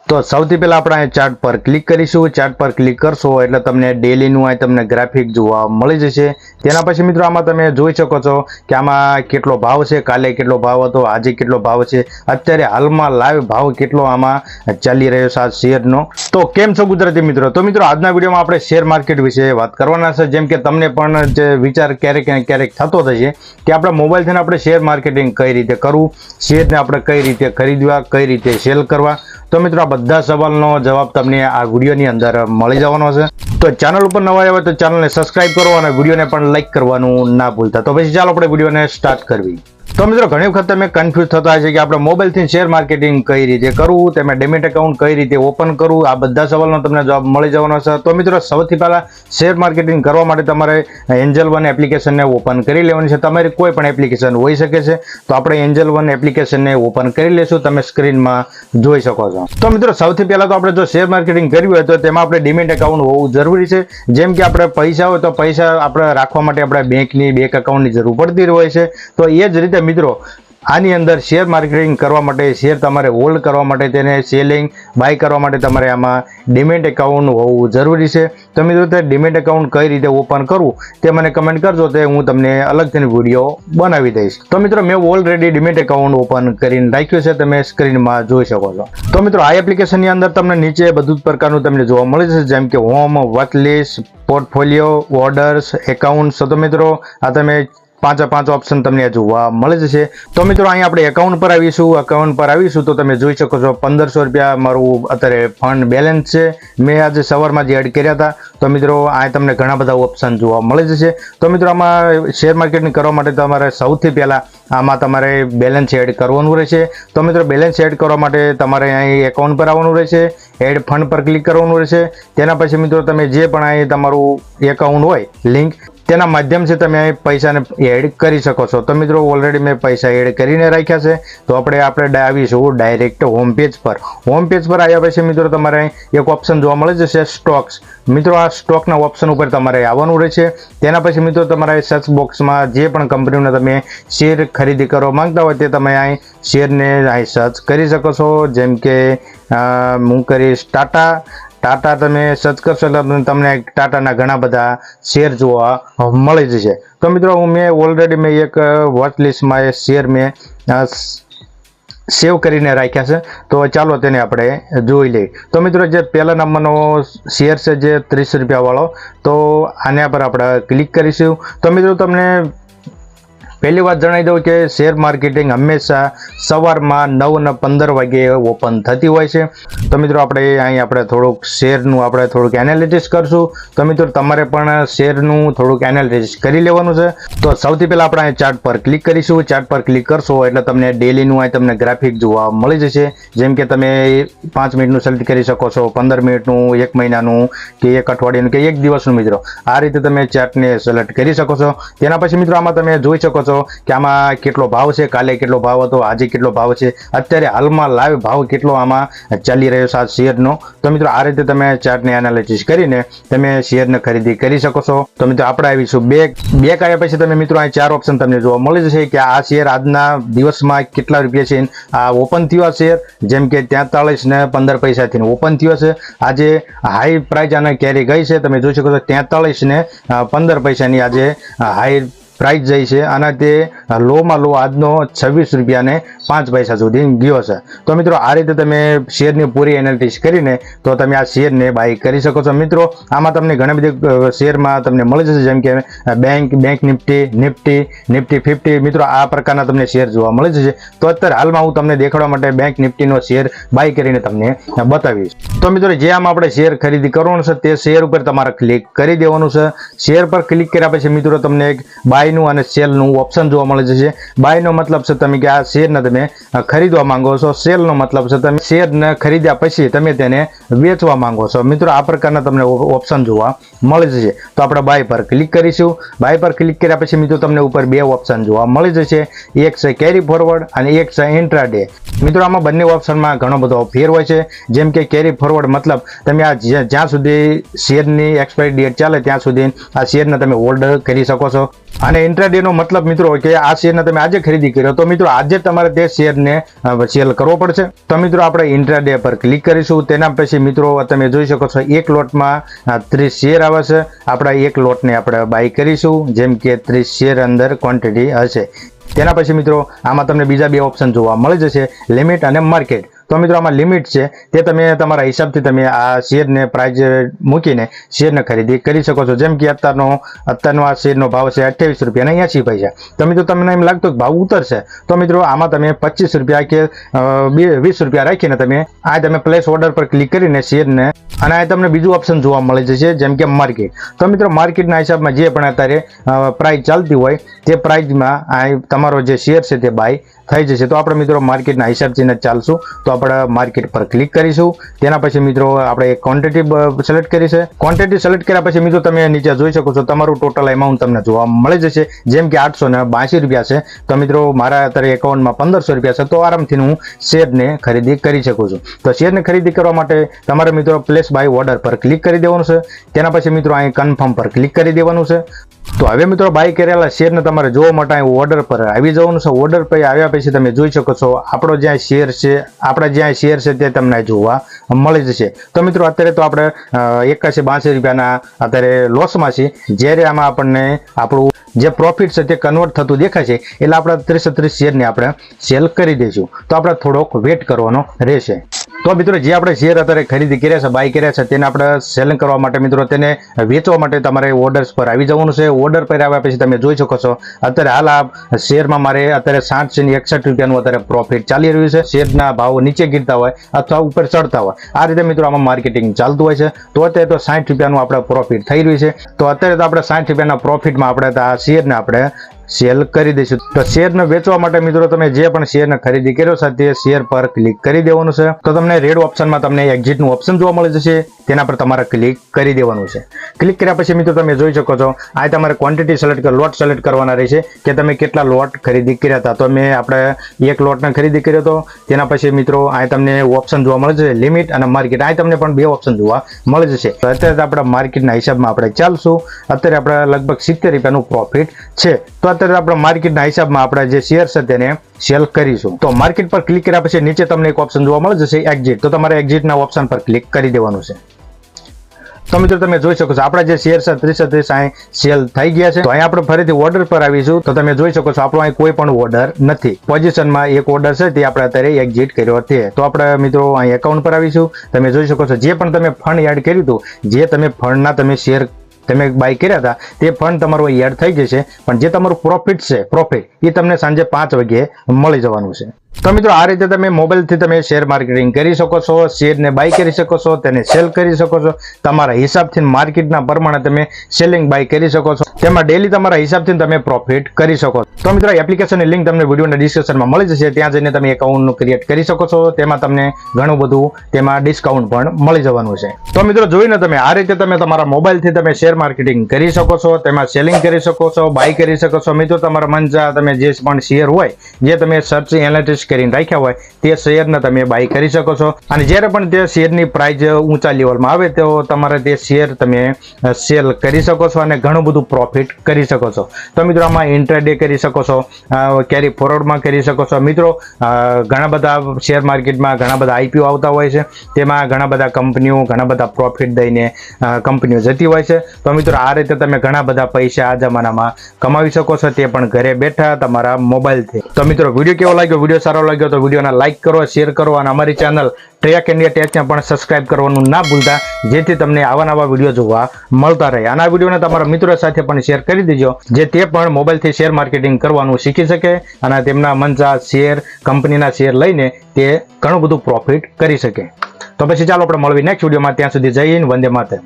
તો સૌથી પહેલા આપણે આ ચાર્ટ પર ક્લિક કરીશું. ચાર્ટ પર ક્લિક કરશો એટલે તમને ડેલીનું આ તમને ગ્રાફિક જોવા મળી જશે. તેના પછી મિત્રો આમાં તમે જોઈ શકો છો કે આમાં કેટલો ભાવ છે, કાલે કેટલો ભાવ હતો, આજે કેટલો ભાવ છે, અત્યારે હાલમાં લાઈવ ભાવ કેટલો આમાં ચાલી રહ્યો છે આ શેરનો. તો કેમ છો ગુજરાતી મિત્રો? તો મિત્રો આજના વિડીયોમાં આપણે શેર માર્કેટ વિશે વાત કરવાના છે. જેમ કે તમને પણ જે વિચાર ક્યારેક ને ક્યારેક થતો થશે કે આપણા મોબાઈલથી આપણે શેર માર્કેટિંગ કઈ રીતે કરવું, શેરને આપણે કઈ રીતે ખરીદવા, કઈ રીતે સેલ કરવા. તો મિત્રો આ બધા સવાલનો જવાબ તમને આ વિડીયોની અંદર મળી જવાનો છે. તો ચેનલ ઉપર નવા આવ્યા તો ચેનલને સબસ્ક્રાઇબ કરો અને વિડીયોને પણ લાઈક કરવાનું ના ભૂલતા. તો પછી ચાલો આપણે વિડીયોને સ્ટાર્ટ કરવી. તો મિત્રો ઘણી વખત તમે કન્ફ્યુઝ થતા હશે કે આપણે મોબાઈલથી શેર માર્કેટિંગ કઈ રીતે કરવું, તમે ડેમેટ એકાઉન્ટ કઈ રીતે ઓપન કરવું, આ બધા સવાલનો તમને જવાબ મળી જવાનો છે. તો મિત્રો સૌથી પહેલા શેર માર્કેટિંગ કરવા માટે તમારે એન્જલ વન એપ્લિકેશનને ઓપન કરી લેવાની છે. તમારી કોઈ પણ એપ્લિકેશન હોઈ શકે છે. તો આપણે એન્જલ વન એપ્લિકેશનને ઓપન કરી લેશું. તમે સ્ક્રીનમાં જોઈ શકો છો. તો મિત્રો સૌથી પહેલા તો આપણે જો શેર માર્કેટિંગ કરવી હોય તો તેમાં આપણે ડીમેટ એકાઉન્ટ હોવું જરૂરી છે. જેમ કે આપણે પૈસા હોય તો પૈસા આપણે રાખવા માટે આપણે બેંક એકાઉન્ટની જરૂર પડતી હોય છે. તો એ જ રીતે મિત્રો આની અંદર શેર માર્કેટિંગ કરવા માટે, શેર તમારે હોલ્ડ કરવા માટે, તેને સેલિંગ બાય કરવા માટે તમારે આમાં ડીમેટ એકાઉન્ટ હોવું જરૂરી છે. તો મિત્રો તે ડીમેટ એકાઉન્ટ કઈ રીતે ઓપન કરવું તે મને કમેન્ટ કરજો, તે હું તમને અલગથી વિડીયો બનાવી દઈશ. તો મિત્રો મેં ઓલરેડી ડીમેટ એકાઉન્ટ ઓપન કરીને રાખ્યું છે, તમે સ્ક્રીનમાં જોઈ શકો છો. તો મિત્રો આ એપ્લિકેશનની અંદર તમને નીચે બધું જ પ્રકારનું તમને જોવા મળે છે, જેમ કે home, watch list, portfolio, orders, account. તો મિત્રો આ તમે પાંચ ઓપ્શન તમને જોવા મળી જશે. તો મિત્રો અહીંયા આપણે એકાઉન્ટ પર આવીશું. એકાઉન્ટ પર આવીશું તો તમે જોઈ શકો છો 1500 રૂપિયા મારું અત્યારે ફંડ બેલેન્સ છે. મેં આજે સવારમાં જ એડ કર્યા હતા. તો મિત્રો આ તમને ઘણા બધા ઓપ્શન જોવા મળી જશે. તો મિત્રો આમાં શેર માર્કેટિંગ કરવા માટે તમારે સૌથી પહેલા આમાં તમારે બેલેન્સ એડ કરવાનું રહેશે. તો મિત્રો બેલેન્સ એડ કરવા માટે તમારે અહીં એકાઉન્ટ પર આવવાનું રહેશે, એડ ફંડ પર ક્લિક કરવાનું રહેશે. તેના પછી મિત્રો તમે જે પણ અહીં તમારું એકાઉન્ટ હોય લિંક, તેના માધ્યમથી તમે પૈસાને એડ કરી શકો છો. તો મિત્રો ઓલરેડી મેં પૈસા એડ કરીને રાખ્યા છે. તો આપણે આવીશું ડાયરેક્ટ હોમ પેજ પર. હોમ પેજ પર આવ્યા પછી મિત્રો તમારે એક ઓપ્શન જોવા મળે જશે સ્ટોક્સ. મિત્રો આ સ્ટોકના ઓપ્શન ઉપર તમારે આવવાનું રહેશે. તેના પછી મિત્રો તમારે સર્ચ બોક્સમાં જે પણ કંપનીનો તમે શેર ખરીદી કરવા માંગતા હોય તે તમે અહીં શેરને અહીં સર્ચ કરી શકો છો. જેમ કે હું કરીશ ટાટા તમે સર્ચ કરશો એટલે તમને ટાટાના ઘણા બધા શેર જોવા મળી જશે. તો મિત્રો મેં ઓલરેડી એક વોચ લિસ્ટમાં એ શેર મેં સેવ કરીને રાખ્યા છે. તો ચાલો તેને આપણે જોઈ લઈએ. તો મિત્રો જે પહેલા નંબરનો શેર છે જે 30 રૂપિયા વાળો, તો આના પર આપણે ક્લિક કરીશું. તો મિત્રો તમને પહેલી વાત જણાવી દઉં કે શેર માર્કેટિંગ હંમેશા સવારમાં 9 ને 15 વાગે ઓપન થતી હોય છે. તો મિત્રો આપણે થોડુંક શેરનું આપણે થોડુંક એનાલિસિસ કરશું. તો મિત્રો તમારે પણ શેરનું થોડુંક એનાલિસિસ કરી લેવાનું છે. તો સૌથી પહેલા આપણે ચાર્ટ પર ક્લિક કરીશું. ચાર્ટ પર ક્લિક કરશો એટલે તમને ડેલીનું આ તમને ગ્રાફિક જોવા મળી જશે. જેમ કે તમે 5 મિનિટનું સિલેક્ટ કરી શકો છો, 15 મિનિટનું, 1 મહિનાનું કે 1 અઠવાડિયાનું કે 1 દિવસનું. મિત્રો આ રીતે તમે ચાર્ટને સિલેક્ટ કરી શકો છો. તેના પછી મિત્રો આમાં તમે જોઈ શકો છો કે આમાં કેટલો ભાવ છે, કાલે કેટલો ભાવ હતો, આજે કેટલો ભાવ છે, અત્યારે હાલમાં લાઈવ ભાવ કેટલો આમાં ચાલી રહ્યો છે આ શેરનો. તો મિત્રો આ રીતે તમે ચાર્ટને એનાલિસિસ કરીને તમે શેરને ખરીદી કરી શકો છો. તો મિત્રો આપણે આવીશું બેક આવ્યા પછી તમે મિત્રો આ 4 ઓપ્શન તમને જોવા મળી જશે કે આ શેર આજના દિવસમાં કેટલા રૂપિયા છે. આ ઓપન થયો શેર, જેમ કે 43 ને 15 પૈસાથી ઓપન થયો છે. આજે હાઈ પ્રાઇસ આને કેરી ગઈ છે. તમે જોઈ શકો છો 43 ને 15 પૈસાની આજે હાઈ પ્રાઇસ જાય છે. અને તે લોમાં લો આજનો 26 રૂપિયા ને 5 પૈસા સુધી ગયો છે. તો મિત્રો આ રીતે તમે શેરની પૂરી એનાલિસિસ કરીને તો તમે આ શેરને બાય કરી શકો છો. મિત્રો આમાં તમને ઘણી બધી શેરમાં તમને મળી જશે, જેમ કે બેંક નિફ્ટી 50. મિત્રો આ પ્રકારના તમને શેર જોવા મળી જશે. તો અત્યારે હાલમાં હું તમને દેખાડવા માટે બેંક નિફ્ટીનો શેર બાય કરીને તમને બતાવીશ. તો મિત્રો જે આમાં આપણે શેર ખરીદી કરવાનું છે તે શેર ઉપર તમારે ક્લિક કરી દેવાનું છે. શેર પર ક્લિક કર્યા પછી મિત્રો તમને એક બાયનું અને સેલનું ઓપ્શન જોવા મળે છે. બાયનો મતલબ છે તમે કે આ શેરને તમે ખરીદવા માંગો છો. સેલનો મતલબ છે તમે શેરને ખરીદ્યા પછી તમે તેને વેચવા માંગો છો. મિત્રો આ પ્રકારના તમને ઓપ્શન જોવા મળી જશે. તો આપણે બાય પર ક્લિક કરીશું. બાય પર ક્લિક કર્યા પછી મિત્રો તમને ઉપર 2 ઓપ્શન જોવા મળી જશે. એક છે કેરી ફોરવર્ડ અને એક છે ઇન્ટ્રાડે. મિત્રો આમાં બંને ઓપ્શનમાં ઘણો બધો ફેર હોય છે. જેમ કે કેરી ફોરવર્ડ મતલબ તમે આ જ્યાં સુધી શેરની એક્સપાયરી ડેટ ચાલે ત્યાં સુધી આ શેરને તમે હોલ્ડ કરી શકો છો. અને અને ઇન્ટ્રાડે નો મતલબ મિત્રો કે આ શેરને તમે આજે ખરીદી કર્યો તો મિત્રો આજે તમારે તે શેરને સેલ કરવો પડશે. તો મિત્રો આપણે ઇન્ટ્રાડે પર ક્લિક કરીશું. તેના પછી મિત્રો તમે જોઈ શકો છો એક લોટમાં 30 શેર આવે છે. આપણે એક લોટને આપણે બાય કરીશું, જેમ કે 30 શેર અંદર ક્વોન્ટિટી હશે. તેના પછી મિત્રો આમાં તમને બીજા બે ઓપ્શન જોવા મળી જશે, લિમિટ અને માર્કેટ. તો મિત્રો આમાં લિમિટ છે તે તમે તમારા હિસાબથી તમે આ શેરને પ્રાઇઝ મૂકીને શેરને ખરીદી કરી શકો છો. જેમ કે અત્યારનો આ શેરનો ભાવ છે 28 રૂપિયા અને 80 પૈસા. તો મિત્રો તમને એમ લાગતું કે ભાવ ઉતરશે તો મિત્રો આમાં તમે 25 રૂપિયા કે 20 રૂપિયા રાખીને તમે પ્લેસ ઓર્ડર પર ક્લિક કરીને શેરને, અને આ તમને બીજું ઓપ્શન જોવા મળી જશે જેમ કે માર્કેટ. તો મિત્રો માર્કેટના હિસાબમાં જે પણ અત્યારે પ્રાઇસ ચાલતી હોય તે પ્રાઇઝમાં આ તમારો જે શેર છે તે બાય થઈ જશે. તો આપણે મિત્રો માર્કેટના હિસાબથી ચાલશું. તો આપણે માર્કેટ પર ક્લિક કરીશું. તેના પછી મિત્રો આપણે ક્વોન્ટિટી સિલેક્ટ કરી છે. ક્વોન્ટિટી સિલેક્ટ કર્યા પછી મિત્રો તમે નીચે જોઈ શકો છો તમારું ટોટલ એમાઉન્ટ તમને જોવા મળી જશે, જેમ કે 882 રૂપિયા છે. તો મિત્રો મારા અત્યારે એકાઉન્ટમાં 1500 રૂપિયા છે. તો આરામથી હું શેરને ખરીદી કરી શકું છું. તો શેરને ખરીદી કરવા માટે તમારે મિત્રો પ્લેસ બાય ઓર્ડર પર ક્લિક કરી દેવાનું છે. તેના પછી મિત્રો અહીં કન્ફર્મ પર ક્લિક કરી દેવાનું છે. તો હવે મિત્રો બાય કરેલા શેરને તમારે જોવા માટે અહીં ઓર્ડર પર આવી જવાનું છે. ઓર્ડર પર આવ્યા પછી તમે જોઈ શકો છો આપણો જ્યાં શેર છે, આપણા જ્યાં શેર છે તે તમને જોવા મળી જશે. તો મિત્રો અત્યારે તો આપણે 8182 રૂપિયાના અત્યારે લોસમાં છે. જ્યારે આમાં આપણને આપણું જે પ્રોફિટ છે તે કન્વર્ટ થતું દેખાય છે એટલે આપણે 30 શેરને આપણે સેલ કરી દઈશું. તો આપણે થોડોક વેટ કરવાનો રહેશે. તો મિત્રો જે આપણે શેર અત્યારે ખરીદી કર્યા છે, બાય કર્યા છે, તેને આપણે સેલિંગ કરવા માટે મિત્રો તેને વેચવા માટે તમારે ઓર્ડર્સ પર આવી જવાનું છે. ઓર્ડર પર આવ્યા પછી તમે જોઈ શકો છો અત્યારે હાલ આ શેરમાં મારે અત્યારે 60 રૂપિયાનું અત્યારે પ્રોફિટ ચાલી રહ્યું છે. શેરના ભાવ નીચે ગીરતા હોય અથવા ઉપર ચડતા હોય, આ રીતે મિત્રો આમાં માર્કેટિંગ ચાલતું હોય છે. તો અત્યારે તો 60 રૂપિયાનું આપણે પ્રોફિટ થઈ રહ્યું છે. તો અત્યારે તો આપણે 60 રૂપિયાના પ્રોફિટમાં આપણે આ શેરને આપણે સેલ કરી દઈશું. તો શેરને વેચવા માટે મિત્રો તમે જે પણ શેરને ખરીદી કર્યો છે તે શેર પર ક્લિક કરી દેવાનું છે. તો તમને રેડ ઓપ્શનમાં તમને એક્ઝિટનું ઓપ્શન જોવા મળી જશે, તેના પર તમારે ક્લિક કરી દેવાનું છે. ક્લિક કર્યા પછી મિત્રો તમે જોઈ શકો છો આ તમારે ક્વોન્ટિટી સિલેક્ટ લોટ સિલેક્ટ કરવાના રહેશે કે તમે કેટલા લોટ ખરીદી કર્યા હતા. તો મેં આપણે એક લોટને ખરીદી કર્યો હતો. તેના પછી મિત્રો આ તમને ઓપ્શન જોવા મળે છે લિમિટ અને માર્કેટ. આ તમને પણ બે ઓપ્શન જોવા મળી જશે. તો અત્યારે આપણે માર્કેટના હિસાબમાં આપણે ચાલશું. અત્યારે આપણે લગભગ 70 રૂપિયાનું પ્રોફિટ છે. તો અત્યારે આપણે માર્કેટના હિસાબમાં આપણે જે શેર છે તેને સેલ કરીશું. તો માર્કેટ પર ક્લિક કર્યા પછી નીચે તમને એક ઓપ્શન જોવા મળે જશે એક્ઝિટ. તો તમારે એક્ઝિટના ઓપ્શન પર ક્લિક કરી દેવાનું છે. તો મિત્રો તમે જોઈ શકો છો આપણા જે શેર છે 30 અહીં સેલ થઈ ગયા છે. તો અહીં આપણે ફરીથી ઓર્ડર પર આવીશું. તો તમે જોઈ શકો છો આપણો અહીં કોઈ પણ ઓર્ડર નથી. પોઝિશનમાં એક ઓર્ડર છે તે આપણે અત્યારે એક્ઝિટ કર્યો છે. તો આપણે મિત્રો અહીં એકાઉન્ટ પર આવીશું. તમે જોઈ શકો છો જે પણ તમે ફંડ એડ કર્યું હતું, જે તમે ફંડના તમે શેર તમે બાય કર્યા હતા તે ફંડ તમારું એડ થઈ જશે, પણ જે તમારું પ્રોફિટ એ તમને સાંજે 5 વાગ્યે મળી જવાનું છે. તો મિત્રો આ રીતે તમે મોબાઈલથી તમે શેર માર્કેટિંગ કરી શકો છો, શેરને બાય કરી શકો છો, તેને સેલ કરી શકો છો. તમારા હિસાબથી માર્કેટના પ્રમાણે તમે સેલિંગ બાય કરી શકો છો. તેમાં ડેલી તમારા હિસાબથી તમે પ્રોફિટ કરી શકો છો. તો મિત્રો એપ્લિકેશનની લિંક તમને વિડીયોના ડિસ્ક્રિપ્શનમાં મળી જશે. ત્યાં જઈને તમે એકાઉન્ટનું ક્રિએટ કરી શકો છો. તેમાં તમને ઘણું બધું તેમાં ડિસ્કાઉન્ટ પણ મળી જવાનું છે. તો મિત્રો જોઈને તમે આ રીતે તમે તમારા મોબાઈલથી તમે શેર માર્કેટિંગ કરી શકો છો, તેમાં સેલિંગ કરી શકો છો, બાય કરી શકો છો. મિત્રો તમારા મનચા તમે જે પણ શેર હોય, જે તમે સર્ચ એનાલિટિક્સ કરીને રાખ્યા હોય તે શેરને તમે બાય કરી શકો છો. અને જ્યારે પણ તે શેરની પ્રાઇસ ઊંચા લેવલમાં આવે તો તમારે તે શેર તમે સેલ કરી શકો છો અને ઘણું બધું પ્રોફિટ કરી શકો છો. તો મિત્રો આમાં ઇન્ટ્રાડે કરી શકો છો, કેરી ફોરવર્ડમાં કરી શકો છો. મિત્રો ઘણા બધા શેર માર્કેટમાં ઘણા બધા આઈપીઓ આવતા હોય છે, તેમાં ઘણા બધા કંપનીઓ ઘણા બધા પ્રોફિટ દઈને કંપનીઓ જતી હોય છે. તો મિત્રો આ રીતે તમે ઘણા બધા પૈસા આ જમાનામાં કમાવી શકો છો, તે પણ ઘરે બેઠા તમારા મોબાઈલથી. તો મિત્રો વિડીયો કેવો લાગ્યો? વિડીયો સારો લાગ્યો તો વિડીયોને લાઈક કરો, શેર કરો અને અમારી ચેનલ ટ્રેક ઇન્ડિયા ટેચને પણ સબસ્ક્રાઇબ કરવાનું ના ભૂલતા, જેથી તમને આવા નવા વિડીયો જોવા મળતા રહે. અને આ વિડીયોને તમારા મિત્રો સાથે પણ શેર કરી દેજો, જે તે પણ મોબાઈલથી શેર માર્કેટિંગ કરવાનું શીખી શકે અને તેમના મનચા શેર કંપનીના શેર લઈને તે ઘણું બધું પ્રોફિટ કરી શકે. તો પછી ચાલો આપણે મળવી નેક્સ્ટ વિડીયોમાં. ત્યાં સુધી જય હિન્દ, વંદે માતરમ.